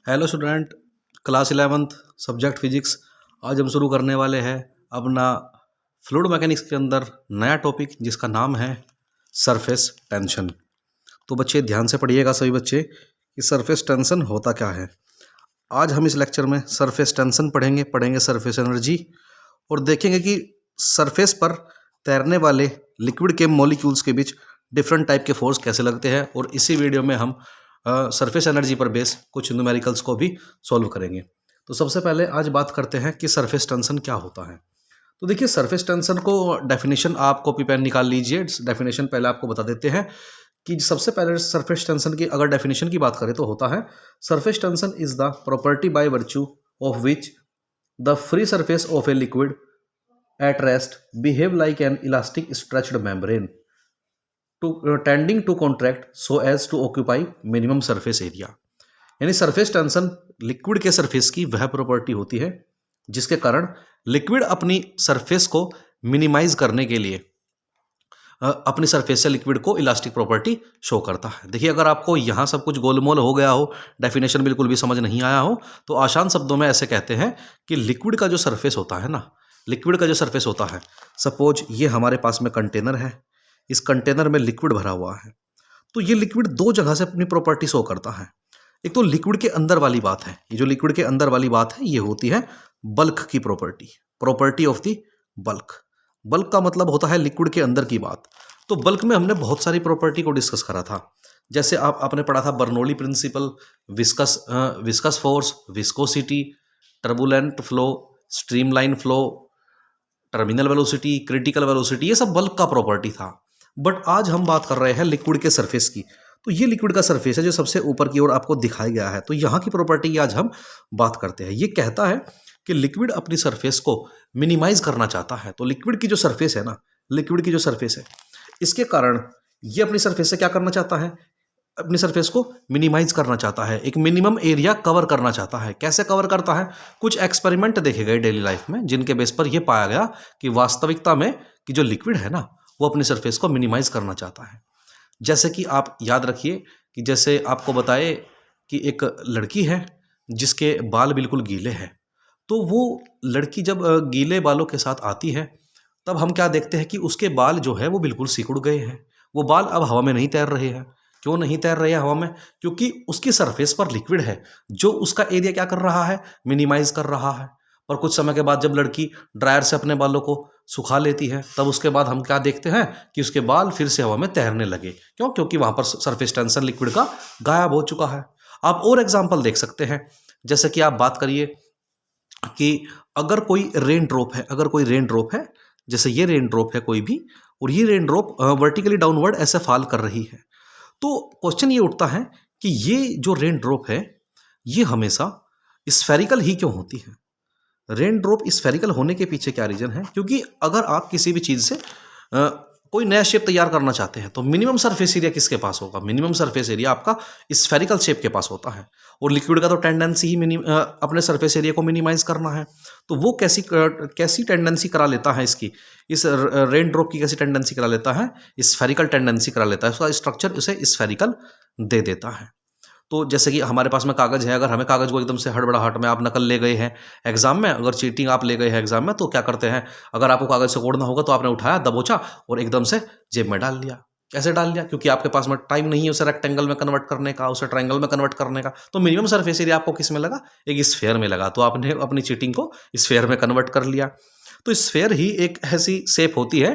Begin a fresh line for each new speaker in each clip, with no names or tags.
Hello student, class 11th subject physics. आज हम शुरू करने वाले हैं अपना फ्लूइड मैकेनिक्स के अंदर नया टॉपिक जिसका नाम है सरफेस टेंशन। तो बच्चे ध्यान से पढ़िएगा सभी बच्चे कि सरफेस टेंशन होता क्या है। आज हम इस लेक्चर में सरफेस टेंशन पढ़ेंगे सरफेस एनर्जी और देखेंगे कि सरफेस पर तैरने वाले लिक्विड के मॉलिक्यूल्स के बीच डिफरेंट टाइप के फोर्स कैसे लगते हैं। और इसी वीडियो में हम सरफेस एनर्जी पर बेस कुछ न्यूमेरिकल्स को भी सॉल्व करेंगे। तो सबसे पहले आज बात करते हैं कि सरफेस टेंशन क्या होता है। तो देखिए, सरफेस टेंशन को डेफिनेशन आप कॉपी पेन निकाल लीजिए। डेफिनेशन पहले आपको बता देते हैं कि सबसे पहले सरफेस टेंशन की अगर डेफिनेशन की बात करें तो होता है surface tension is the property by virtue of which the free surface of a liquid at rest behave like an elastic stretched membrane tending to contract so as to occupy minimum surface area. यानी surface tension liquid के surface की वह property होती है जिसके कारण liquid अपनी surface को मिनिमाइज करने के लिए अपनी सरफेस से लिक्विड को इलास्टिक प्रॉपर्टी शो करता है। देखिए, अगर आपको यहाँ सब कुछ गोलमोल हो गया हो, डेफिनेशन बिल्कुल भी समझ नहीं आया हो, तो आसान शब्दों में ऐसे कहते हैं कि लिक्विड का जो सरफेस होता है ना, लिक्विड का जो सरफेस होता है, सपोज ये हमारे पास में कंटेनर है, इस कंटेनर में लिक्विड भरा हुआ है, तो ये लिक्विड दो जगह से अपनी प्रॉपर्टी शो करता है। एक तो लिक्विड के अंदर वाली बात है, ये जो लिक्विड के अंदर वाली बात है ये होती है बल्क की property of the bulk. Bulk का मतलब होता है लिक्विड के अंदर की बात। तो बल्क में हमने बहुत सारी प्रॉपर्टी को डिस्कस करा था। जैसे आपने पढ़ा था Bernoulli principle, viscous force, viscosity, turbulent flow, streamline flow, terminal velocity, critical velocity, ये सब बल्क का प्रॉपर्टी था। बट आज हम बात कर रहे हैं लिक्विड के सरफेस की। तो ये लिक्विड का सरफेस है जो सबसे ऊपर की ओर आपको दिखाया गया है। तो यहाँ की प्रॉपर्टी की आज हम बात करते हैं। ये कहता है कि लिक्विड अपनी सरफेस को मिनिमाइज करना चाहता है। तो लिक्विड की जो सरफेस है ना, लिक्विड की जो सरफेस है, इसके कारण ये अपनी सरफेस से क्या करना चाहता है, अपनी सरफेस को मिनिमाइज करना चाहता है, एक मिनिमम एरिया कवर करना चाहता है। कैसे कवर करता है? कुछ एक्सपेरिमेंट देखे गए डेली लाइफ में जिनके बेस पर यह पाया गया कि वास्तविकता में कि जो लिक्विड है ना वो अपनी सरफेस को मिनिमाइज करना चाहता है। जैसे कि आप याद रखिए कि जैसे आपको बताए कि एक लड़की है जिसके बाल बिल्कुल गीले हैं, तो वो लड़की जब गीले बालों के साथ आती है तब हम क्या देखते हैं कि उसके बाल जो है वो बिल्कुल सिकुड़ गए हैं। वो बाल अब हवा में नहीं तैर रहे हैं। क्यों नहीं तैर रहे हैं हवा में? क्योंकि उसकी सरफेस पर लिक्विड है जो उसका एरिया क्या कर रहा है, मिनिमाइज कर रहा है। पर कुछ समय के बाद जब लड़की ड्रायर से अपने बालों को सुखा लेती है तब उसके बाद हम क्या देखते हैं कि उसके बाल फिर से हवा में तैरने लगे। क्यों? क्योंकि वहां पर सरफेस टेंशन लिक्विड का गायब हो चुका है। आप और एग्जाम्पल देख सकते हैं। जैसे कि आप बात करिए कि अगर कोई रेन ड्रॉप है, जैसे ये रेन ड्रॉप है कोई भी, और ये रेन ड्रॉप वर्टिकली डाउनवर्ड ऐसे फॉल कर रही है, तो क्वेश्चन ये उठता है कि ये जो रेन ड्रॉप है ये हमेशा स्फेरिकल ही क्यों होती है? रेन ड्रॉप स्फेरिकल होने के पीछे क्या रीजन है? क्योंकि अगर आप किसी भी चीज से कोई नया शेप तैयार करना चाहते हैं तो मिनिमम सरफेस एरिया किसके पास होगा? मिनिमम सरफेस एरिया आपका स्फेरिकल शेप के पास होता है। और लिक्विड का तो टेंडेंसी ही अपने सरफेस एरिया को मिनिमाइज करना है। तो वो कैसी टेंडेंसी करा लेता है इसकी, इस रेन ड्रॉप की कैसी टेंडेंसी करा लेता है? स्फेरिकल टेंडेंसी करा लेता है। उसका स्ट्रक्चर उसे स्फेरिकल दे देता है। तो जैसे कि हमारे पास में कागज़ है, अगर हमें कागज़ को एकदम से हड़बड़ाहट में आप नकल ले गए हैं एग्जाम में, अगर चीटिंग आप ले गए हैं एग्जाम में, तो क्या करते हैं, अगर आपको कागज़ से कोड़ना होगा तो आपने उठाया, दबोचा और एकदम से जेब में डाल लिया। कैसे डाल लिया? क्योंकि आपके पास में टाइम नहीं है उसे रेक्टेंगल में कन्वर्ट करने का, उसे ट्रायंगल में कन्वर्ट करने का। तो मिनिमम सरफेस एरिया आपको किस में लगा? एक स्फेयर में लगा। तो आपने अपनी चीटिंग को स्फेयर में कन्वर्ट कर लिया। तो स्फेयर ही एक ऐसी शेप होती है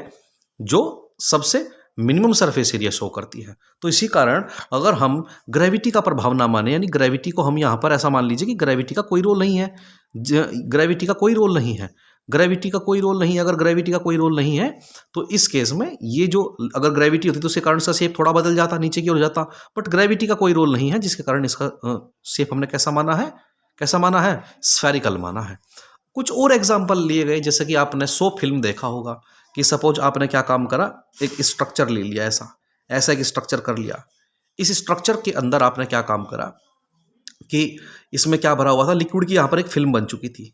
जो सबसे मिनिमम सरफेस एरिया शो करती है। तो इसी कारण अगर हम ग्रेविटी का प्रभाव ना माने, यानी ग्रेविटी को हम यहाँ पर ऐसा मान लीजिए कि ग्रेविटी का कोई रोल नहीं है, ग्रेविटी का कोई रोल नहीं है, ग्रेविटी का कोई रोल नहीं है। अगर ग्रेविटी का कोई रोल नहीं है तो इस केस में ये जो अगर ग्रेविटी होती तो उसके कारण इसका शेप थोड़ा बदल जाता, नीचे की ओर जाता। बट ग्रेविटी का कोई रोल नहीं है जिसके कारण इसका शेप हमने कैसा माना है? स्फेरिकल माना है। कुछ और एग्जाम्पल लिए गए, जैसे कि आपने 100 फिल्म देखा होगा कि सपोज आपने क्या काम करा, एक स्ट्रक्चर ले लिया, ऐसा एक स्ट्रक्चर कर लिया। इस स्ट्रक्चर के अंदर आपने क्या काम करा कि इसमें क्या भरा हुआ था, लिक्विड की यहाँ पर एक फिल्म बन चुकी थी।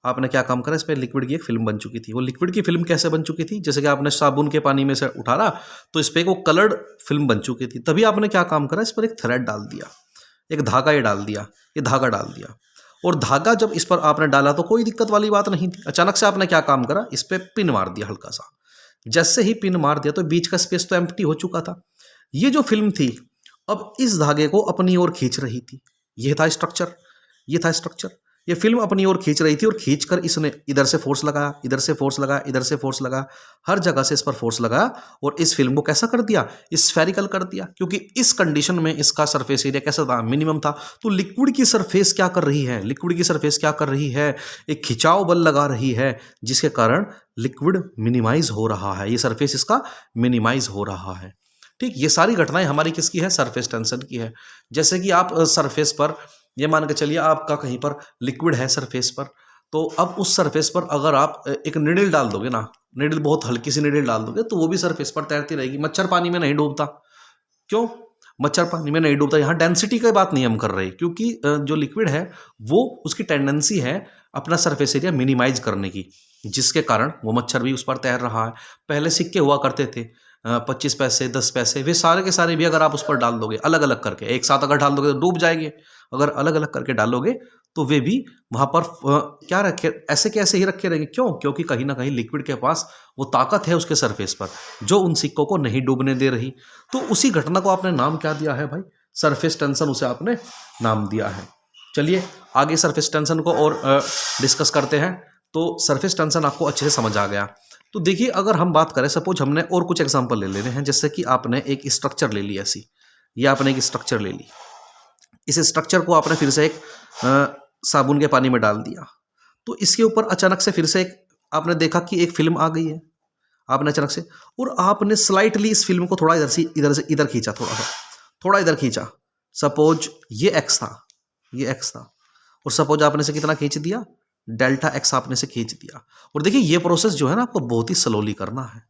आपने क्या काम करा, इस पर लिक्विड की एक फिल्म बन चुकी थी। वो लिक्विड की फिल्म कैसे बन चुकी थी? जैसे कि आपने साबुन के पानी में से उठाया तो इस पर एक वो कलर्ड फिल्म बन चुकी थी। तभी आपने क्या काम करा, इस पर एक थ्रेड डाल दिया। एक धागा ये डाल दिया, ये धागा डाल दिया, और धागा जब इस पर आपने डाला तो कोई दिक्कत वाली बात नहीं थी। अचानक से आपने क्या काम करा, इस पर पिन मार दिया हल्का सा। जैसे ही पिन मार दिया तो बीच का स्पेस तो एम्प्टी हो चुका था। ये जो फिल्म थी अब इस धागे को अपनी ओर खींच रही थी। ये था स्ट्रक्चर, ये था स्ट्रक्चर। ये फिल्म अपनी ओर खींच रही थी और खींचकर इसने इधर से फोर्स लगाया, इधर से फोर्स लगाया, इधर से फोर्स लगाया, हर जगह से इस पर फोर्स लगाया और इस फिल्म को कैसा कर दिया, स्फेरिकल कर दिया। क्योंकि इस कंडीशन में इसका सरफेस एरिया कैसा था, मिनिमम था। तो लिक्विड की सरफेस क्या कर रही है, लिक्विड की सरफेस क्या कर रही है, एक खिंचाव बल लगा रही है, जिसके कारण लिक्विड मिनिमाइज हो रहा है, ये सरफेस इसका मिनिमाइज हो रहा है। ठीक, ये सारी घटनाएं हमारी किसकी है, सरफेस टेंशन की है। जैसे कि आप सरफेस पर ये मान के चलिए आपका कहीं पर लिक्विड है सरफेस पर, तो अब उस सरफेस पर अगर आप एक नीडल डाल दोगे ना, नीडल बहुत हल्की सी नीडल डाल दोगे तो वो भी सरफेस पर तैरती रहेगी। मच्छर पानी में नहीं डूबता, क्यों, मच्छर पानी में नहीं डूबता। यहाँ डेंसिटी की बात नहीं हम कर रहे, क्योंकि जो लिक्विड है वो उसकी टेंडेंसी है अपना सरफेस एरिया मिनिमाइज करने की, जिसके कारण वो मच्छर भी उस पर तैर रहा है। पहले सिक्के हुआ करते थे 25 पैसे 10 पैसे, वे सारे के सारे भी अगर आप उस पर डाल दोगे अलग अलग करके, एक साथ अगर डाल दोगे तो डूब जाएंगे। अगर अलग अलग करके डालोगे तो वे भी वहाँ पर क्या रखे, ऐसे के ऐसे ही रखे रहेंगे। क्यों, क्योंकि कहीं ना कहीं लिक्विड के पास वो ताकत है उसके सरफेस पर जो उन सिक्कों को नहीं डूबने दे रही। तो उसी घटना को आपने नाम क्या दिया है भाई, सरफेस टेंशन, उसे आपने नाम दिया है। चलिए आगे सरफेस टेंशन को और डिस्कस करते हैं। तो सरफेस टेंशन आपको अच्छे से समझ आ गया। तो देखिए अगर हम बात करें, सपोज हमने और कुछ एग्जांपल ले लेने हैं। जैसे कि आपने एक स्ट्रक्चर ले ली ऐसी, ये आपने एक स्ट्रक्चर ले ली, इस स्ट्रक्चर को आपने फिर से एक साबुन के पानी में डाल दिया, तो इसके ऊपर अचानक से फिर से एक आपने देखा कि एक फिल्म आ गई है। आपने अचानक से, और आपने स्लाइटली इस फिल्म को थोड़ा इधर से इधर खींचा, थोड़ा इधर खींचा। सपोज ये एक्स था, ये एक्स था, और सपोज आपने से कितना खींच दिया, डेल्टा एक्स आपने से खींच दिया। और देखिए ये प्रोसेस जो है ना आपको बहुत ही स्लोली करना है,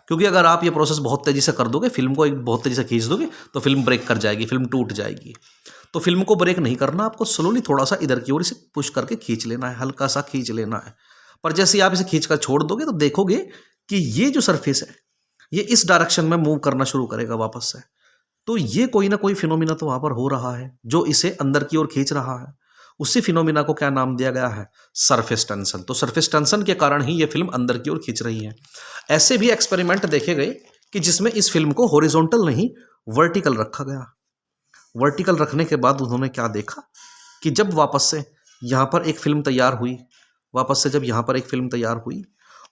क्योंकि अगर आप ये प्रोसेस बहुत तेजी से कर दोगे, फिल्म को एक बहुत तेजी से खींच दोगे तो फिल्म ब्रेक कर जाएगी, फिल्म टूट जाएगी। तो फिल्म को ब्रेक नहीं करना, आपको स्लोली थोड़ा सा इधर की ओर इसे पुश करके खींच लेना है, हल्का सा खींच लेना है। पर जैसे आप इसे खींच कर छोड़ दोगे तो देखोगे कि ये जो सरफेस है ये इस डायरेक्शन में मूव करना शुरू करेगा वापस से। तो ये कोई ना कोई फिनोमिना तो वहां पर हो रहा है जो इसे अंदर की ओर खींच रहा है। उसी फिनोमिना को क्या नाम दिया गया है, सरफेस टेंशन। तो सरफेस टेंशन के कारण ही ये फिल्म अंदर की ओर खींच रही है। ऐसे भी एक्सपेरिमेंट देखे गए कि जिसमें इस फिल्म को हॉरिजॉन्टल नहीं वर्टिकल रखा गया। वर्टिकल रखने के बाद उन्होंने क्या देखा कि जब वापस से यहाँ पर एक फिल्म तैयार हुई, वापस से जब यहाँ पर एक फिल्म तैयार हुई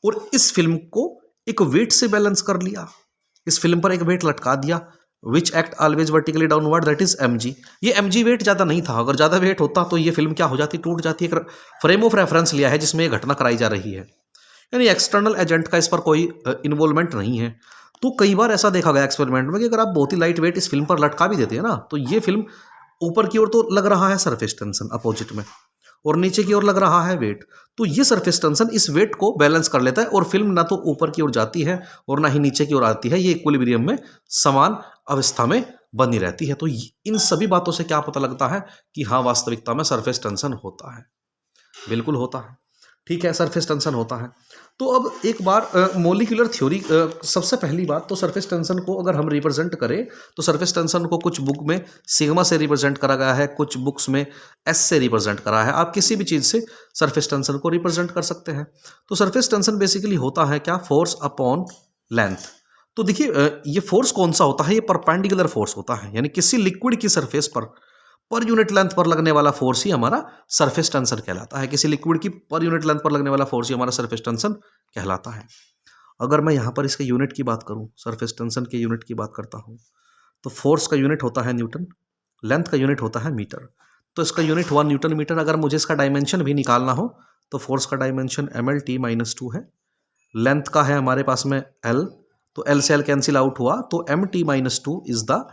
और इस फिल्म को एक वेट से बैलेंस कर लिया, इस फिल्म पर एक वेट लटका दिया, which act always vertically downward, that is mg। ये mg वेट ज़्यादा नहीं था, अगर ज़्यादा वेट होता तो ये फिल्म क्या हो जाती, टूट जाती। एक फ्रेम ऑफ रेफरेंस लिया है जिसमें ये घटना कराई जा रही है, यानी एक्सटर्नल एजेंट का इस पर कोई इन्वॉल्वमेंट नहीं है। तो कई बार ऐसा देखा गया एक्सपेरिमेंट में कि अगर आप बहुत ही लाइट वेट इस फिल्म पर लटका भी देते हैं ना, तो ये फिल्म ऊपर की ओर तो लग रहा है सरफेस टेंशन अपोजिट में, और नीचे की ओर लग रहा है वेट। तो ये सरफेस टेंशन इस वेट को बैलेंस कर लेता है और फिल्म ना तो ऊपर की ओर जाती है और ना ही नीचे की ओर आती है, ये इक्विलिब्रियम में समान अवस्था में बनी रहती है। तो इन सभी बातों से क्या पता लगता है कि हाँ वास्तविकता में सरफेस टेंशन होता है, बिल्कुल होता है। ठीक है, सरफेस टेंशन होता है। तो अब एक बार मोलिकुलर थ्योरी, सबसे पहली बात तो सरफेस टेंशन को अगर हम रिप्रेजेंट करें तो सरफेस टेंशन को कुछ बुक में सिग्मा से रिप्रेजेंट करा गया है, कुछ बुक्स में एस से रिप्रेजेंट करा है। आप किसी भी चीज़ से सरफेस टेंशन को रिप्रेजेंट कर सकते हैं। तो सरफेस टेंशन बेसिकली होता है क्या, फोर्स अपॉन लेंथ। तो देखिए ये फोर्स कौन सा होता है, ये परपेंडिकुलर फोर्स होता है, यानी किसी लिक्विड की सरफेस पर यूनिट लेंथ पर लगने वाला फोर्स ही हमारा सरफेस टेंशन कहलाता है। किसी लिक्विड की पर यूनिट लेंथ पर लगने वाला फोर्स ही हमारा सरफेस टेंशन कहलाता है। अगर मैं यहाँ पर इसके यूनिट की बात करूँ, सरफेस टेंशन के यूनिट की बात करता हूँ, तो फोर्स का यूनिट होता है न्यूटन, लेंथ का यूनिट होता है मीटर। तो इसका यूनिट हुआ न्यूटन मीटर। अगर मुझे इसका डायमेंशन भी निकालना हो तो फोर्स का डायमेंशन ml/t-2 है, लेंथ का है हमारे पास में l, तो l से l कैंसिल आउट हुआ, तो mt-2 is the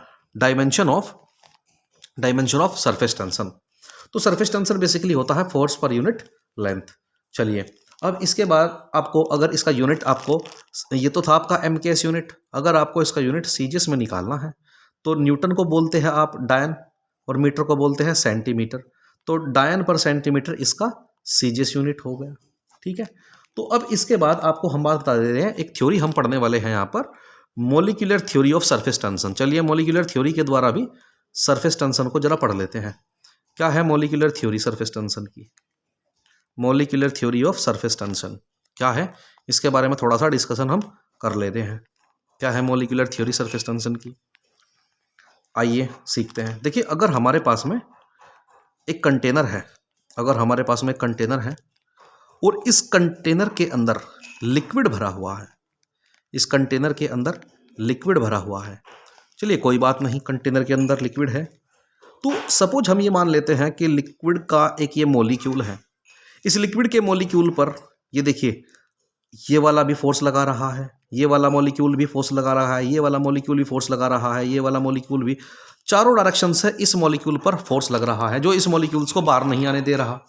dimension of surface tension. तो सरफेस टेंशन बेसिकली होता है फोर्स पर यूनिट लेंथ। चलिए अब इसके बाद आपको अगर इसका यूनिट, आपको ये तो था आपका MKS यूनिट, अगर आपको इसका यूनिट सीजीएस में निकालना है तो न्यूटन को बोलते हैं आप डायन और मीटर को बोलते हैं सेंटीमीटर। तो डायन पर सेंटीमीटर इसका सीजीएस यूनिट हो गया। ठीक है, तो अब इसके बाद आपको हम बात बता दे रहे हैं, एक थ्योरी हम पढ़ने वाले हैं यहाँ पर, molecular theory of surface tension. चलिए मोलिकुलर थ्योरी के द्वारा भी सरफेस टेंशन को जरा पढ़ लेते हैं। क्या है मॉलिक्यूलर थ्योरी सरफेस टेंशन की? Molecular theory of surface tension क्या है, इसके बारे में थोड़ा सा डिस्कशन हम कर लेते हैं। क्या है मॉलिक्यूलर थ्योरी सरफेस टेंशन की? आइए सीखते हैं। देखिए, अगर हमारे पास में एक कंटेनर है, अगर हमारे पास में एक कंटेनर है और इस कंटेनर के अंदर लिक्विड भरा हुआ है, इस कंटेनर के अंदर लिक्विड भरा हुआ है, चलिए कोई बात नहीं, कंटेनर के अंदर लिक्विड है, तो सपोज हम ये मान लेते हैं कि लिक्विड का एक ये मॉलिक्यूल है। इस लिक्विड के मॉलिक्यूल पर ये देखिए, ये वाला भी फोर्स लगा रहा है, ये वाला मॉलिक्यूल भी फोर्स लगा रहा है, ये वाला मॉलिक्यूल भी फोर्स लगा रहा है, ये वाला मॉलिक्यूल भी, चारों डायरेक्शन से इस मॉलिक्यूल पर फोर्स लग रहा है जो इस मॉलिक्यूल्स को बाहर नहीं आने दे रहा।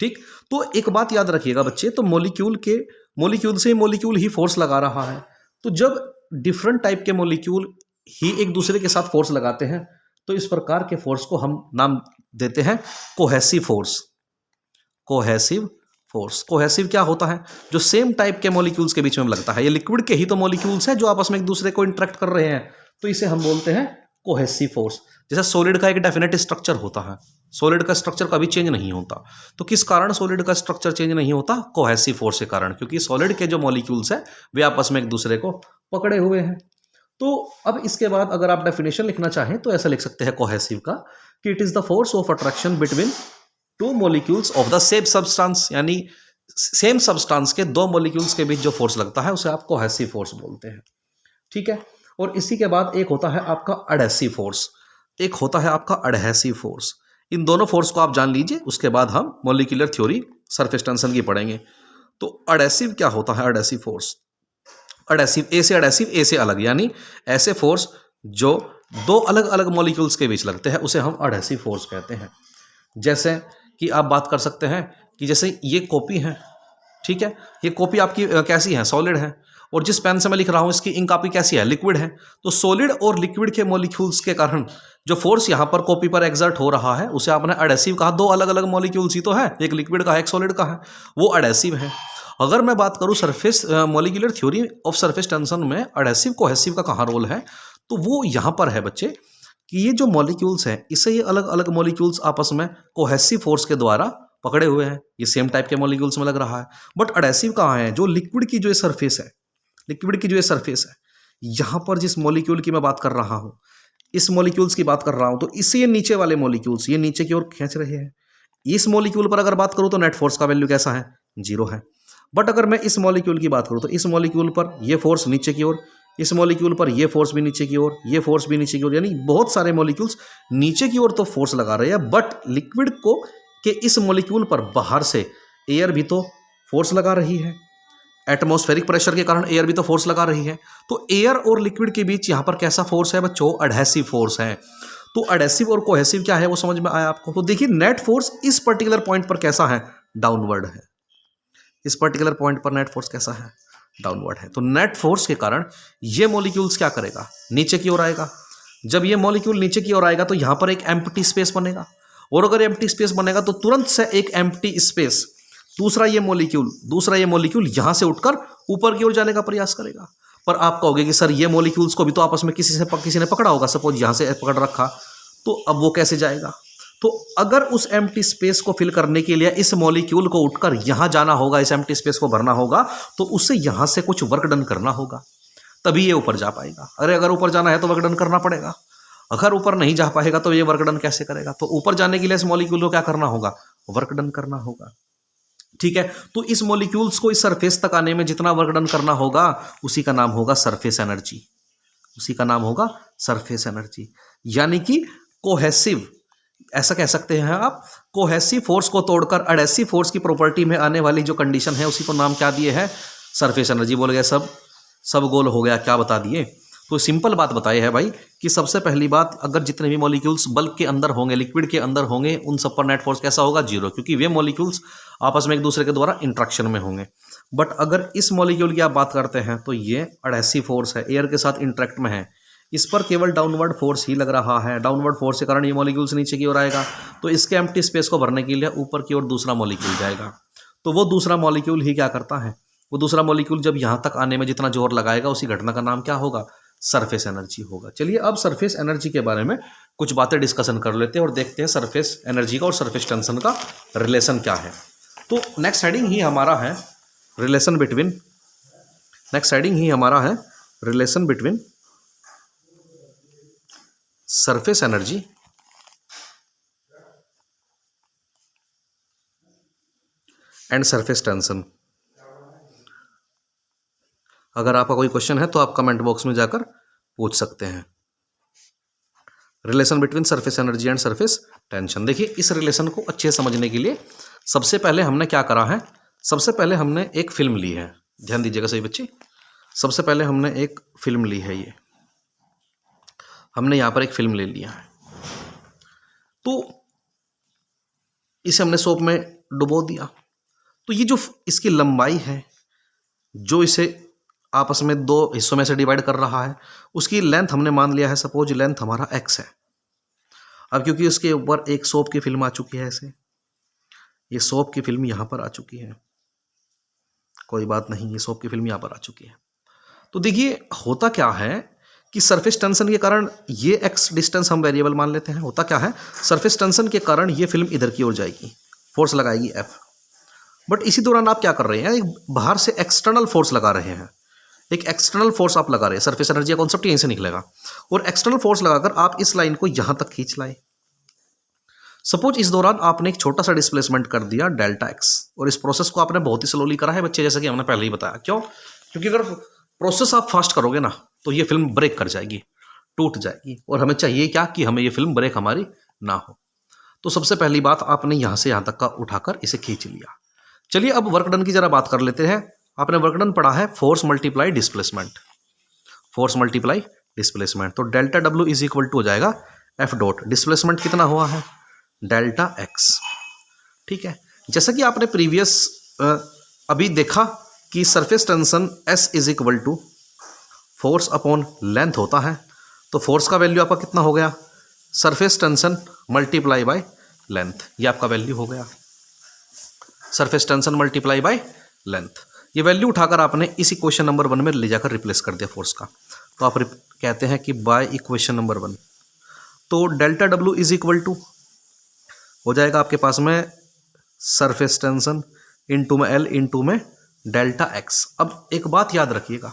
ठीक, तो एक बात याद रखिएगा बच्चे, तो मॉलिक्यूल से मॉलिक्यूल ही फोर्स लगा रहा है। तो जब डिफरेंट टाइप के मॉलिक्यूल ही एक दूसरे के साथ फोर्स लगाते हैं तो इस प्रकार के फोर्स को हम नाम देते हैं cohesive force. Cohesive force, cohesive क्या होता है? जो सेम टाइप के मॉलिक्यूल्स के बीच में लगता है। ये लिक्विड के ही तो मॉलिक्यूल्स हैं जो आपस में एक दूसरे को इंटरेक्ट कर रहे हैं, तो इसे हम बोलते हैं कोहेसिव फोर्स। जैसे सॉलिड का एक डेफिनेट स्ट्रक्चर होता है, सॉलिड का स्ट्रक्चर कभी चेंज नहीं होता। तो किस कारण सॉलिड का स्ट्रक्चर चेंज नहीं होता? कोहेसिव फोर्स के कारण, क्योंकि सॉलिड के जो मॉलिक्यूल्स हैं वे आपस में एक दूसरे को पकड़े हुए हैं। तो अब इसके बाद अगर आप डेफिनेशन लिखना चाहें तो ऐसा लिख सकते हैं कोहेसिव का कि it is the force of attraction between two molecules of the same substance, यानी सेम सब्सटेंस के दो मॉलिक्यूल्स के बीच जो फोर्स लगता है उसे आप कोहेसिव फोर्स बोलते हैं। ठीक है, और इसी के बाद एक होता है आपका एडहेसिव फोर्स, एक होता है आपका एडहेसिव फोर्स। इन दोनों फोर्स को आप जान लीजिए, उसके बाद हम मॉलिक्यूलर थ्योरी सरफेस टेंशन की पढ़ेंगे। तो एडहेसिव क्या होता है? एडहेसिव फोर्स, एडहेसिव ए से अलग, यानी ऐसे फोर्स जो दो अलग अलग मॉलिक्यूल्स के बीच लगते हैं उसे हम एडहेसिव फोर्स कहते हैं। जैसे कि आप बात कर सकते हैं कि जैसे ये कॉपी है, ठीक है, ये कॉपी आपकी कैसी है? सॉलिड है, और जिस पेन से मैं लिख रहा हूं इसकी इंक कॉपी कैसी है? लिक्विड है। तो सॉलिड और लिक्विड के मॉलिक्यूल्स के कारण जो फोर्स यहां पर कॉपी पर एक्सर्ट हो रहा है उसे आपने एडहेसिव कहा। दो अलग अलग मॉलिक्यूल्स ही तो है, एक लिक्विड का है एक सॉलिड का है, वो एडहेसिव है। अगर मैं बात करूं surface molecular theory of surface tension में एडहेसिव कोहेसिव का कहाँ रोल है, तो वो यहां पर है बच्चे कि ये जो मॉलिक्यूल्स हैं इसे ये अलग अलग मॉलिक्यूल्स आपस में कोहेसिव फोर्स के द्वारा पकड़े हुए हैं। ये सेम टाइप के मॉलिक्यूल्स में लग रहा है, बट एडहेसिव कहाँ है? जो लिक्विड की जो सरफेस है, लिक्विड की जो सरफेस है, यहां पर जिस मॉलिक्यूल की मैं बात कर रहा हूं, इस मॉलिक्यूल्स की बात कर रहा हूं, तो इसे ये नीचे वाले मॉलिक्यूल्स ये नीचे की ओर खींच रहे हैं। इस मॉलिक्यूल पर अगर बात करूं तो नेट फोर्स का वैल्यू कैसा है? 0 है। बट अगर मैं इस मॉलिक्यूल की बात करूं तो इस मॉलिक्यूल पर ये फोर्स नीचे की ओर, इस मॉलिक्यूल पर ये फोर्स भी नीचे की ओर, ये फोर्स भी नीचे की ओर, यानी बहुत सारे मॉलिक्यूल्स नीचे की ओर तो फोर्स लगा रहे हैं, बट लिक्विड को के इस मॉलिक्यूल पर बाहर से एयर भी तो फोर्स लगा रही है। एटमॉस्फेरिक प्रेशर के कारण एयर भी तो फोर्स लगा रही है। तो एयर और लिक्विड के बीच यहां पर कैसा फोर्स है बच्चों? एडहेसिव फोर्स है। तो एडहेसिव और कोहेसिव क्या है वो समझ में आया आपको? तो देखिए, नेट फोर्स इस पर्टिकुलर पॉइंट पर कैसा है? डाउनवर्ड है। इस पर्टिकुलर पॉइंट पर नेट फोर्स कैसा है? डाउनवर्ड है। तो नेट फोर्स के कारण ये मॉलिक्यूल्स क्या करेगा? नीचे की ओर आएगा। जब ये मॉलिक्यूल नीचे की ओर आएगा तो यहां पर एक एम्प्टी स्पेस बनेगा, और अगर एम्प्टी स्पेस बनेगा तो तुरंत से एक एम्प्टी स्पेस दूसरा ये मॉलिक्यूल यहां से उठकर ऊपर की ओर जाने का प्रयास करेगा। पर आप कहोगे कि सर ये मॉलिक्यूल्स को भी तो आपस में किसी ने पकड़ा होगा, सपोज यहां से पकड़ रखा, तो अब वो कैसे जाएगा? तो अगर उस एम्प्टी स्पेस को फिल करने के लिए इस मॉलिक्यूल को उठकर यहां जाना होगा, इस एम्प्टी स्पेस को भरना होगा, तो उससे यहां से कुछ वर्क डन करना होगा, तभी ये ऊपर जा पाएगा। अगर ऊपर जाना है तो वर्क डन करना पड़ेगा, अगर ऊपर नहीं जा पाएगा तो ये वर्क डन कैसे करेगा? तो ऊपर जाने के लिए इस मॉलिक्यूल को क्या करना होगा? वर्क डन करना होगा। ठीक है, तो इस मॉलिक्यूल्स को इस सरफेस तक आने में जितना वर्क डन करना होगा उसी का नाम होगा सरफेस एनर्जी, उसी का नाम होगा सरफेस एनर्जी। यानी कि कोहेसिव, ऐसा कह सकते हैं आप, कोहेसिव फोर्स को तोड़कर एडहेसिव फोर्स की प्रॉपर्टी में आने वाली जो कंडीशन है उसी को नाम क्या दिए है? Surface energy. बोल गए सब गोल हो गया, क्या बता दिए? तो सिंपल बात बताई है भाई कि सबसे पहली बात, अगर जितने भी मॉलिक्यूल्स बल्क के अंदर होंगे, लिक्विड के अंदर होंगे, उन सब पर नेट फोर्स कैसा होगा? 0, क्योंकि वे मॉलिक्यूल्स आपस में एक दूसरे के द्वारा इंट्रैक्शन में होंगे। बट अगर इस मॉलिक्यूल की आप बात करते हैं तो ये एडहेसिव फोर्स है, एयर के साथ इंट्रैक्ट में है, इस पर केवल डाउनवर्ड फोर्स ही लग रहा है। डाउनवर्ड फोर्स के कारण ये मॉलिक्यूल्स नीचे की ओर आएगा, तो इसके एम्प्टी स्पेस को भरने के लिए ऊपर की ओर दूसरा मॉलिक्यूल जाएगा। तो वो दूसरा मॉलिक्यूल ही क्या करता है? वो दूसरा मॉलिक्यूल जब यहाँ तक आने में जितना जोर लगाएगा उसी घटना का नाम क्या होगा? सरफेस एनर्जी होगा। चलिए अब सरफेस एनर्जी के बारे में कुछ बातें डिस्कशन कर लेते हैं और देखते हैं सरफेस एनर्जी का और सरफेस टेंशन का रिलेशन क्या है। तो नेक्स्ट हेडिंग ही हमारा है relation between surface energy and surface tension. अगर आपका कोई क्वेश्चन है तो आप कमेंट बॉक्स में जाकर पूछ सकते हैं। Relation between surface energy and surface tension. देखिए, इस रिलेशन को अच्छे से समझने के लिए सबसे पहले हमने क्या करा है, सबसे पहले हमने एक फिल्म ली है। ध्यान दीजिएगा सही बच्चे, सबसे पहले हमने एक फिल्म ली है। ये हमने यहाँ पर एक फिल्म ले लिया है, तो इसे हमने सोप में डुबो दिया। तो ये जो इसकी लंबाई है, जो इसे आपस में दो हिस्सों में से डिवाइड कर रहा है, उसकी लेंथ हमने मान लिया है, सपोज लेंथ हमारा x है। अब क्योंकि उसके ऊपर एक सोप की फिल्म आ चुकी है, ऐसे ये सोप की फिल्म यहाँ पर आ चुकी है, कोई बात नहीं, ये सोप की फिल्म यहाँ पर आ चुकी है। तो देखिए होता क्या है कि सरफेस टेंशन के कारण ये x डिस्टेंस हम वेरिएबल मान लेते हैं। होता क्या है, सरफेस टेंशन के कारण ये फिल्म इधर की ओर जाएगी, फोर्स लगाएगी F। बट इसी दौरान आप क्या कर रहे हैं, एक बाहर से एक्सटर्नल फोर्स लगा रहे हैं। एक एक्सटर्नल फोर्स आप लगा रहे हैं, सरफेस एनर्जी का कॉन्सेप्ट यहीं से निकलेगा। और एक्सटर्नल फोर्स लगाकर आप इस लाइन को यहां तक खींच लाए। सपोज इस दौरान आपने एक छोटा सा डिस्प्लेसमेंट कर दिया डेल्टा x, और इस प्रोसेस को आपने बहुत ही स्लोली करा है बच्चे, जैसा कि हमने पहले ही बताया। क्यों? क्योंकि अगर प्रोसेस आप फास्ट करोगे ना तो ये फिल्म ब्रेक कर जाएगी, टूट जाएगी, और हमें चाहिए क्या कि हमें ये फिल्म ब्रेक हमारी ना हो। तो सबसे पहली बात, आपने यहां से यहां तक का उठाकर इसे खींच लिया। चलिए अब वर्क डन की जरा बात कर लेते हैं। आपने वर्क डन पढ़ा है force multiply displacement, force multiply displacement. तो delta W is equal to हो जाएगा F डॉट, डिस्प्लेसमेंट कितना हुआ है डेल्टा x। ठीक है, जैसा कि आपने प्रीवियस अभी देखा कि surface tension S is equal to force upon length होता है। तो फोर्स का वैल्यू आपका कितना हो गया, surface tension multiply by length, ये आपका वैल्यू हो गया surface tension multiply by length. ये वैल्यू उठाकर आपने इस इक्वेशन नंबर 1 में ले जाकर रिप्लेस कर दिया फोर्स का। तो आप कहते हैं कि बाय इक्वेशन नंबर 1, तो delta W is equal to हो जाएगा आपके पास में सरफेस टेंशन इंटू में L इंटू में डेल्टा x। अब एक बात याद रखिएगा,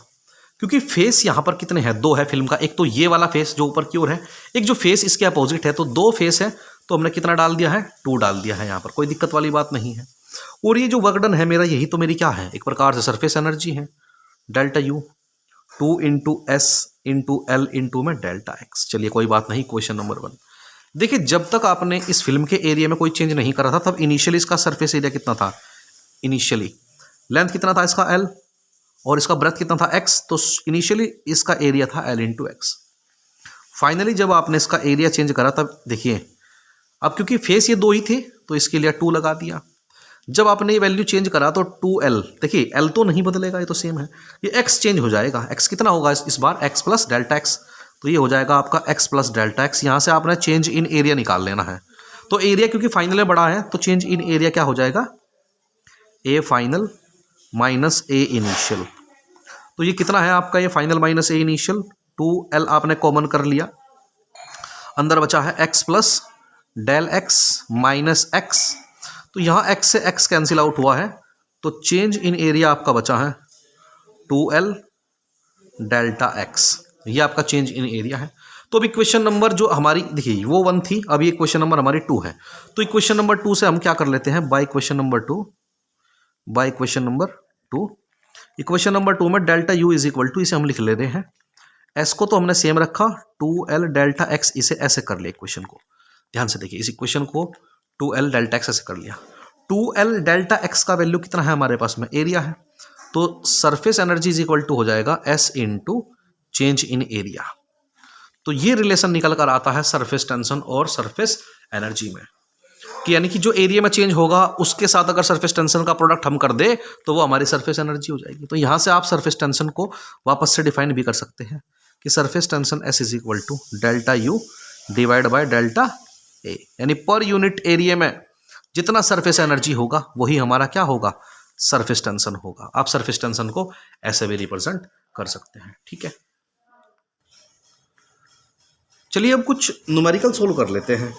क्योंकि फेस यहाँ पर कितने हैं, दो है फिल्म का। एक तो ये वाला फेस जो ऊपर की ओर है, एक जो फेस इसके अपोजिट है। तो दो फेस है, तो हमने कितना डाल दिया है, 2 डाल दिया है। यहाँ पर कोई दिक्कत वाली बात नहीं है। और ये जो वर्क डन है मेरा, यही तो मेरी क्या है, एक प्रकार से सरफेस एनर्जी है। Delta U 2 into S into L into में डेल्टा x। चलिए कोई बात नहीं, क्वेश्चन नंबर 1। देखिए, जब तक आपने इस फिल्म के एरिया में कोई चेंज नहीं करा था, तब इनिशियली इसका सरफेस एरिया कितना था, इनिशियली लेंथ कितना था इसका L, और इसका ब्रेथ कितना था x। तो इनिशियली इसका एरिया था L इंटू x। फाइनली जब आपने इसका एरिया चेंज करा, तब देखिए अब क्योंकि फेस ये दो ही थे, तो इसके लिए 2 लगा दिया। जब आपने ये वैल्यू चेंज करा तो 2L, देखिए L तो नहीं बदलेगा, ये तो सेम है। ये x चेंज हो जाएगा, x कितना होगा इस बार, x प्लस डेल्टा x। तो ये हो जाएगा आपका x प्लस डेल्टा x। यहाँ से आपने चेंज इन एरिया निकाल लेना है। तो एरिया क्योंकि फाइनल में बड़ा है, तो चेंज इन एरिया क्या हो जाएगा, a final minus a initial. तो ये कितना है आपका, ये final minus a initial. 2L आपने कॉमन कर लिया, अंदर बचा है x plus del x minus x। तो यहाँ x से x कैंसिल आउट हुआ है, तो चेंज इन एरिया आपका बचा है 2L डेल्टा x। ये आपका चेंज इन एरिया है। तो अब इक्वेशन नंबर जो हमारी, देखिए वो 1 थी, अब ये इक्वेशन नंबर हमारी 2 है। तो इक्वेशन नंबर 2 से हम क्या कर लेते हैं, by equation number 2, by equation number 2। Equation number 2 में delta U is equal to, इसे हम लिख ले रहे हैं, S को तो हमने सेम रखा, 2L डेल्टा x। इसे ऐसे कर लिया इक्वेशन को, ध्यान से देखिए, इस इक्वेशन को 2L डेल्टा x ऐसे कर लिया। 2L डेल्टा x का वैल्यू कितना है हमारे पास में, एरिया है। तो surface energy is equal to हो जाएगा S into change in area. तो ये रिलेशन निकल कर आता है सरफेस टेंशन और सरफेस एनर्जी में, कि यानी कि जो एरिया में चेंज होगा उसके साथ अगर सरफेस टेंशन का प्रोडक्ट हम कर दे तो वो हमारी सरफेस एनर्जी हो जाएगी। तो यहाँ से आप सरफेस टेंशन को वापस से डिफाइन भी कर सकते हैं कि surface tension S is equal to delta U divide by delta A, यानी पर यूनिट एरिया में जितना सरफेस एनर्जी होगा वही हमारा क्या होगा, सरफेस टेंशन होगा। आप सरफेस टेंशन को ऐसे भी रिप्रेजेंट कर सकते हैं। ठीक है, चलिए अब कुछ न्यूमेरिकल सोल्व कर लेते हैं।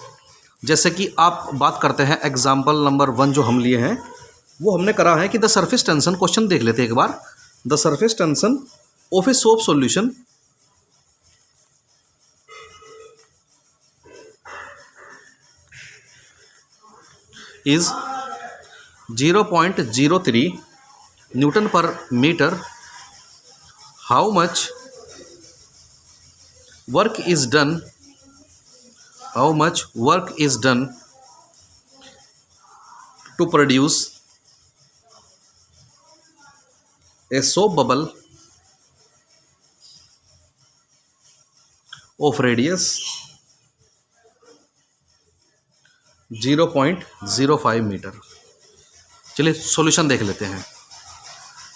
जैसे कि आप बात करते हैं एग्जाम्पल नंबर 1 जो हम लिए हैं वो हमने करा है कि द सरफेस टेंशन, क्वेश्चन देख लेते हैं एक बार। The surface tension of a soap solution is 0.03 newton per metre. How much work is done, how much work is done to produce a soap bubble of radius 0.05 metre. चलिए solution देख लेते हैं।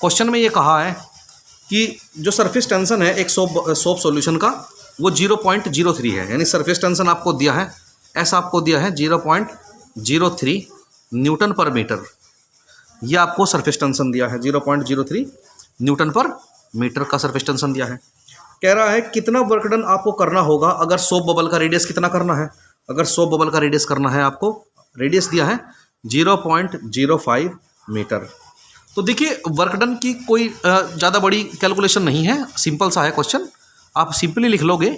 Question में ये कहा है कि जो सरफेस टेंशन है एक सोप सॉल्यूशन का वो 0.03 है, यानी सरफेस टेंशन आपको दिया है, ऐसा आपको दिया है 0.03 न्यूटन पर मीटर। यह आपको सरफेस टेंशन दिया है 0.03 न्यूटन पर मीटर का सरफेस टेंशन दिया है। कह रहा है कितना वर्क डन आपको करना होगा अगर सोप बबल का रेडियस कितना करना है। अगर सोप बबल का रेडियस करना है, आपको रेडियस दिया है 0.05 मीटर। तो देखिए वर्क डन की कोई ज़्यादा बड़ी कैलकुलेशन नहीं है, सिंपल सा है क्वेश्चन। आप सिंपली लिख लोगे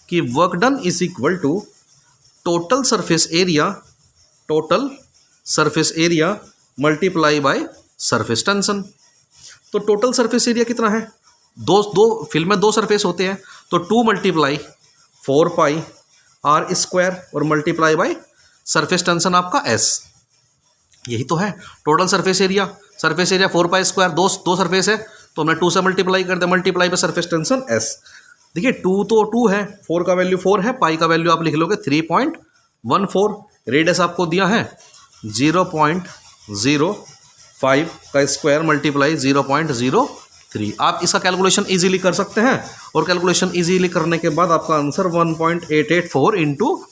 कि work done is equal to total surface area multiply by surface tension. तो टोटल सरफेस एरिया कितना है, दो फिल्म में 2 सरफेस होते हैं, तो 2 × 4 पाई r स्क्वायर और मल्टीप्लाई बाय सरफेस टेंशन आपका s। यही तो है total surface area. Surface area 4 pi square, दो सरफेस है तो हमने 2 से मल्टीप्लाई कर दिया, multiply by surface tension s। देखिए 2 तो 2 है, 4 का वैल्यू 4 है, पाई का वैल्यू आप लिख लोगे 3.14। रेडियस आपको दिया है 0.05 का स्क्वायर मल्टीप्लाई 0.03। आप इसका कैलकुलेशन इजीली कर सकते हैं और कैलकुलेशन इजीली करने के बाद आपका आंसर 1.884 इंटू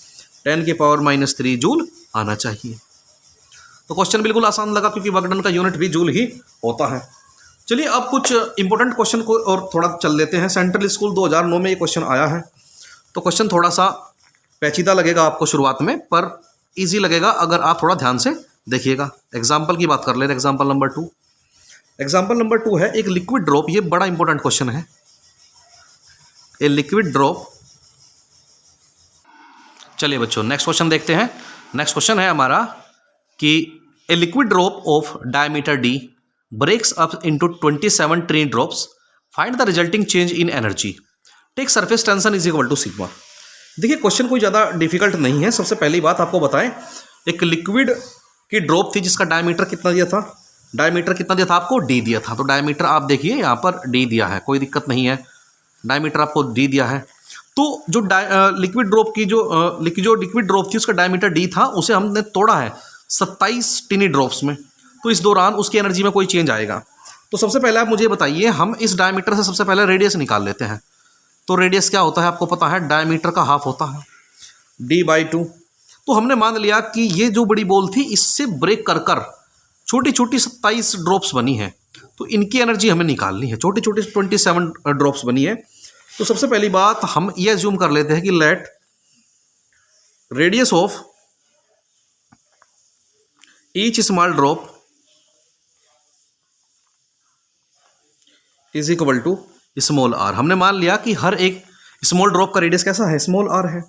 10⁻³ जूल आना चाहिए। तो क्वेश्चन बिल्कुल आसान लगा क्योंकि वर्क डन का यूनिट भी जूल ही होता है। चलिए अब कुछ इंपॉर्टेंट क्वेश्चन को और थोड़ा चल लेते हैं। सेंट्रल स्कूल 2009 में ये क्वेश्चन आया है, तो क्वेश्चन थोड़ा सा पेचीदा लगेगा आपको शुरुआत में, पर इजी लगेगा अगर आप थोड़ा ध्यान से देखिएगा। एग्जाम्पल की बात कर लेते हैं। एग्जाम्पल नंबर 2, एग्जाम्पल नंबर 2 है एक लिक्विड ड्रॉप। ये बड़ा इंपॉर्टेंट क्वेश्चन है। ए लिक्विड ड्रॉप, चलिए बच्चों नेक्स्ट क्वेश्चन देखते हैं। नेक्स्ट क्वेश्चन है हमारा कि a liquid drop of diameter d breaks up into 27 train drops, find the resulting change in energy, take surface tension is equal to sigma. देखिए question कोई ज़्यादा डिफिकल्ट नहीं है। सबसे पहली बात आपको बताएं, एक लिक्विड की ड्रॉप थी जिसका डायमीटर कितना दिया था, डायमीटर कितना दिया था आपको, d दिया था। तो डायमीटर आप देखिए यहाँ पर d दिया है, कोई दिक्कत नहीं है, डायमीटर आपको d दिया है। तो जो लिक्विड ड्रॉप की जो लिक्विड ड्रॉप थी उसका डायमीटर d था, उसे हमने तोड़ा है 27 टिनी ड्रॉप्स में। तो इस दौरान उसकी एनर्जी में कोई चेंज आएगा। तो सबसे पहले आप मुझे बताइए, हम इस डायमीटर से सबसे पहले रेडियस निकाल लेते हैं। तो रेडियस क्या होता है आपको पता है, डायमीटर का हाफ होता है d/2। तो हमने मान लिया कि ये जो बड़ी बॉल थी इससे ब्रेक कर कर छोटी छोटी 27 ड्रॉप्स बनी है, तो इनकी एनर्जी हमें निकालनी है। छोटी छोटी 27 ड्रॉप्स बनी है। तो सबसे पहली बात हम ये अज्यूम कर लेते हैं कि let radius of each small drop is equal to small r। हमने मान लिया कि हर एक स्मॉल ड्रॉप का रेडियस कैसा है, स्मॉल r है।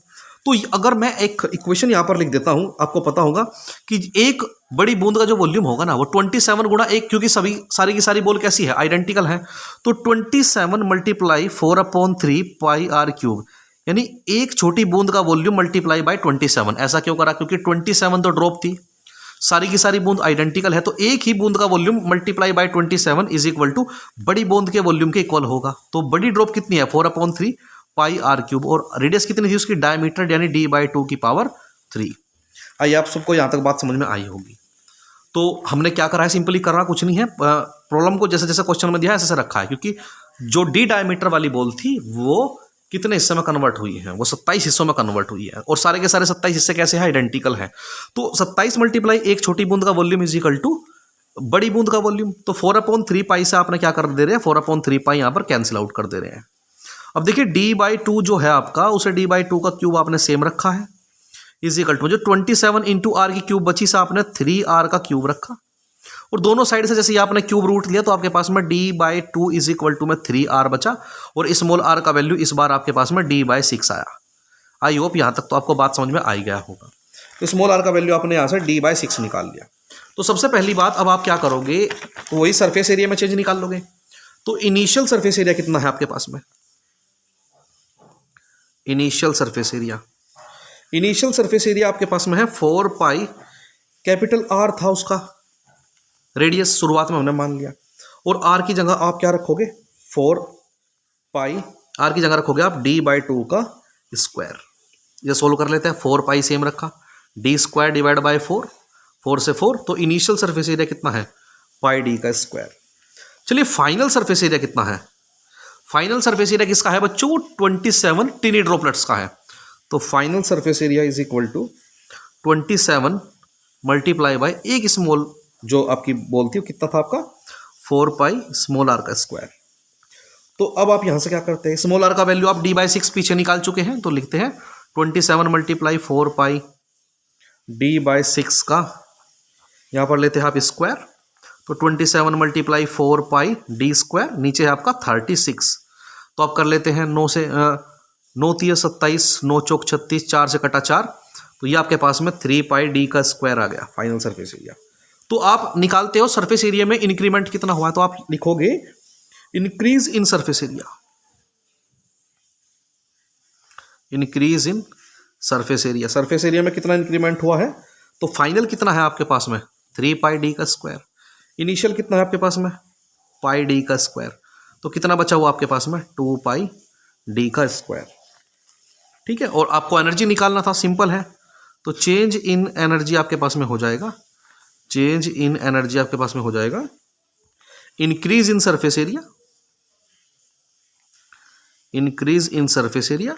तो अगर मैं एक इक्वेशन यहाँ पर लिख देता हूँ, आपको पता होगा कि एक बड़ी बूंद का जो वॉल्यूम होगा ना वो 27 × 1, क्योंकि सारी की सारी बॉल कैसी है, आइडेंटिकल है। तो 27 × 4/3 πr³, यानी एक छोटी बूंद का वॉल्यूम मल्टीप्लाई बाय 27। ऐसा क्यों करा, क्योंकि 27 तो ड्रॉप थी, सारी की सारी बूंद आइडेंटिकल है, तो एक ही बूंद का volume multiply by 27 is equal to बड़ी बूंद के वॉल्यूम के इक्वल होगा। तो बड़ी ड्रॉप कितनी है 4/3 πr³, और रेडियस कितनी थी उसकी, डायमीटर यानी d/2⁻3। आइए आप सबको यहाँ तक बात समझ में आई होगी। तो हमने क्या करा है, सिंपली करना कुछ नहीं है, प्रॉब्लम को जैसे जैसे क्वेश्चन में दिया है ऐसे रखा है, क्योंकि जो d डायमीटर वाली बॉल थी वो कितने हिस्से में कन्वर्ट हुई है, वो 27 हिस्सों में कन्वर्ट हुई है, और सारे के सारे 27 हिस्से कैसे हैं, आइडेंटिकल है। तो 27 × एक छोटी बूंद का वॉल्यूम इज इक्वल टू बड़ी बूंद का वॉल्यूम। तो 4/3 पाई से आपने क्या कर दे रहे हैं, 4/3 पाई यहाँ पर कैंसिल आउट कर दे रहे हैं। अब देखिए d/2 जो है आपका, उसे d/2 का क्यूब आपने सेम रखा है, इज इक्वल टू जो 27 इंटू आर की क्यूब बची से आपने 3r का क्यूब रखा, और दोनों साइड से जैसे ही आपने क्यूब रूट लिया तो आपके पास में d/2 इज इक्वल टू में 3r बचा, और स्मॉल r का वैल्यू इस बार आपके पास में d/6 आया। आई होप यहाँ तक तो आपको बात समझ में आ ही गया होगा। तो स्मॉल r का वैल्यू आपने यहाँ से d/6 निकाल लिया। तो सबसे पहली बात, अब आप क्या करोगे, वही सरफेस एरिया में चेंज निकाल लोगे। तो इनिशियल सरफेस एरिया कितना है आपके पास में, इनिशियल सरफेस एरिया आपके पास में है 4 पाई, कैपिटल R था उसका रेडियस शुरुआत में हमने मान लिया, और R की जगह आप क्या रखोगे 4 पाई, R की जगह रखोगे आप d/2 का स्क्वायर। ये सोल्व कर लेते हैं। 4 पाई सेम रखा, d स्क्वायर डिवाइड बाई 4, 4 से 4, तो इनिशियल सरफेस एरिया कितना है पाई d का स्क्वायर। चलिए फाइनल सरफेस एरिया कितना है, फाइनल सरफेस एरिया किसका है बच्चों, 27 टिनी ड्रॉपलेट्स का है। तो final surface area is equal to 27 multiply by एक स्मॉल जो आपकी बॉल थी, कितना था आपका 4 पाई स्मॉल r का स्क्वायर। तो अब आप यहां से क्या करते हैं, स्मॉल r का वैल्यू आप d/6 पीछे निकाल चुके हैं, तो लिखते हैं 27 मल्टीप्लाई 4 पाई d/6 का, यहां पर लेते हैं आप स्क्वायर, तो 27 मल्टीप्लाई 4 पाई d स्क्वायर, नीचे है आपका 36, तो आप कर लेते हैं 9 से 9 3 27, 9 चौक 36, 4 से कटा 4, तो ये आपके पास में 3 पाई d का स्क्वायर आ गया फाइनल सरफेस एरिया। तो आप निकालते हो सरफेस एरिया में इंक्रीमेंट कितना हुआ है, तो आप लिखोगे increase in surface area, increase in surface area, surface area में कितना इंक्रीमेंट हुआ है, तो फाइनल कितना है आपके पास में 3 पाई d का स्क्वायर, इनिशियल कितना है आपके पास में पाई d का स्क्वायर, तो कितना बचा हुआ आपके पास में 2 पाई d का स्क्वायर। ठीक है, और आपको एनर्जी निकालना था, सिंपल है, तो चेंज इन एनर्जी आपके पास में हो जाएगा, चेंज इन एनर्जी आपके पास में हो जाएगा increase in surface area, increase in surface area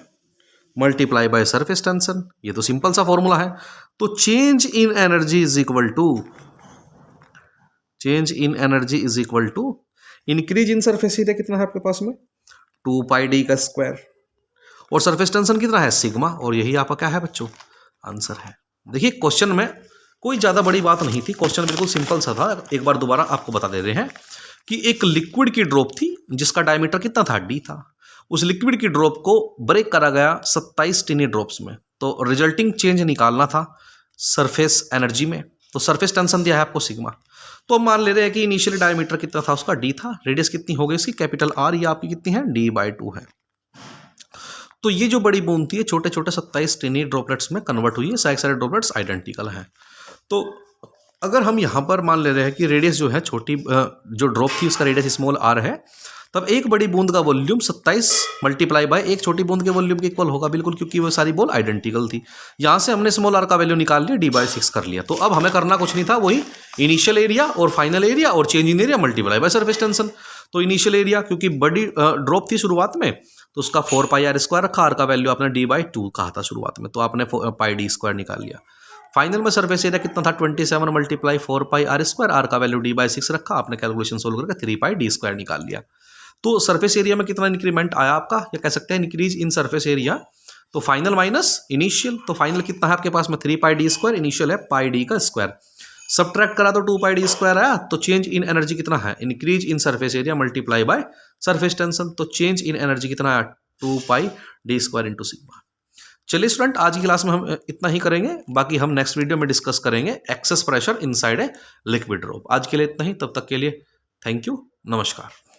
multiply by surface tension. ये तो सिंपल सा फॉर्मूला है। तो change in energy is equal to, change in energy is equal to increase in surface area कितना है आपके पास में 2 पाई d का स्क्वायर, और सरफेस टेंशन कितना है सिग्मा, और यही आपका क्या है बच्चों आंसर है। देखिए क्वेश्चन में कोई ज़्यादा बड़ी बात नहीं थी, क्वेश्चन बिल्कुल सिंपल सा था। एक बार दोबारा आपको बता दे रहे हैं कि एक लिक्विड की ड्रॉप थी जिसका डायमीटर कितना था d था, उस लिक्विड की ड्रॉप को ब्रेक करा गया 27 टिनी ड्रॉप्स में, तो रिजल्टिंग चेंज निकालना था सरफेस एनर्जी में, तो सरफेस टेंशन दिया है आपको सिग्मा। तो हम मान ले रहे हैं कि इनिशियल डायमीटर कितना था उसका d था, रेडियस कितनी हो गई इसकी कैपिटल R, ये आपकी कितनी है d/2 है। तो ये जो बड़ी बूंद थी छोटे छोटे 27 टिनी ड्रॉपलेट्स में कन्वर्ट हुई है, सारे ड्रॉपलेट्स आइडेंटिकल हैं। तो अगर हम यहाँ पर मान ले रहे हैं कि रेडियस जो है छोटी जो ड्रॉप थी उसका रेडियस स्मॉल r है, तब एक बड़ी बूंद का वॉल्यूम 27 मल्टीप्लाई बाय एक छोटी बूंद के वॉल्यूम के इक्वल होगा बिल्कुल, क्योंकि वो सारी बॉल आइडेंटिकल थी। यहाँ से हमने स्मॉल r का वैल्यू निकाल लिया, d/6 कर लिया। तो अब हमें करना कुछ नहीं था, वही इनिशियल एरिया और फाइनल एरिया और change in area multiply by surface tension. तो इनिशियल एरिया क्योंकि बड़ी ड्रॉप थी शुरुआत में, तो उसका 4 पाई r स्क्वायर रखा, r का वैल्यू आपने d/2 कहा था शुरुआत में, तो आपने पाई d स्क्वायर निकाल लिया। फाइनल में सरफेस एरिया कितना था 27 मल्टीप्लाई 4 पाई r स्क्वायर, r का वैल्यू d/6 रखा, आपने कैलकुलेशन सोल्व करके 3 पाई d स्क्वायर निकाल लिया। तो सरफेस एरिया में कितना इंक्रीमेंट आया आपका, या कह सकते हैं इंक्रीज इन सरफेस एरिया, तो फाइनल माइनस इनिशियल, तो फाइनल कितना है आपके पास में 3 पाई d स्क्वायर, इनिशियल है पाई d का स्क्वायर, सब्ट्रैक्ट करा तो 2 पाई d स्क्वायर आया। तो चेंज इन एनर्जी कितना है, increase in surface area multiply by surface tension, तो चेंज इन एनर्जी कितना आया 2 pi d square into sigma. चलिए स्टूडेंट, आज की क्लास में हम इतना ही करेंगे, बाकी हम नेक्स्ट वीडियो में डिस्कस करेंगे excess pressure inside a liquid drop. आज के लिए इतना ही, तब तक के लिए थैंक यू, नमस्कार।